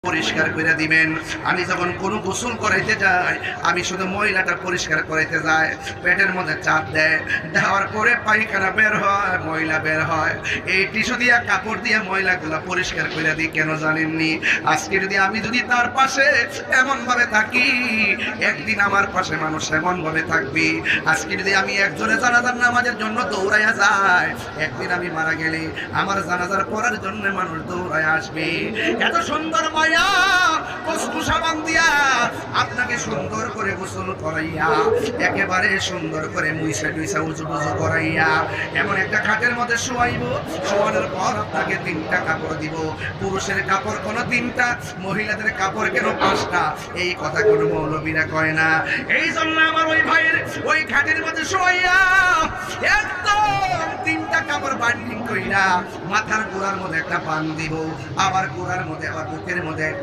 পরিষ্কার করে দিবেন। আমি যখন কোনো গোসল করাইতে যাই, আমি শুধু ময়লাটা পরিষ্কার করাইতে যাই, পেটের মধ্যে চাপ দেয়, দেওয়ার পরে পায়খানা বের হয়, ময়লা বের হয়, এই টিস্যু দিয়া কাপড় দিয়ে ময়লাগুলা পরিষ্কার করে দিই। কেন জানেননি? আজকে আমি যদি তার পাশে এমন ভাবে থাকি, একদিন আমার পাশে মানুষ এমন ভাবে থাকবি। আজকে যদি আমি একজনে জানাজার নামাজের জন্য দৌড়াইয়া যাই, একদিন আমি মারা গেলে আমার জানাজার পড়ার জন্য মানুষ দৌড়ায় আসবে। এত সুন্দর মায়া কষ্ট সাবান দিয়া আপনাকে সুন্দর করে গোসল করাইয়া, একেবারে সুন্দর করে মুইসা টুইসা উজু বুজু করাইয়া এমন একটা খাটের মধ্যে শোয়াইব। শোয়ানোর পর আপনাকে 3টা কাপড় দিব। পুরুষের কাপড় কোনো 3টা, মহিলাদের কাপড় কেন 5টা? এই কথা কোনো মৌলবীরা কয় না। এই জন্য আমার ওই ভাইয়ের ওই খাটের মধ্যে শোয়াইয়া একদম 3টা কাপড় বান্ডিং কইরা মাথার গোড়ার মধ্যে একটা পান দিব, আবার গোড়ার মধ্যে আবার বুকের মধ্যে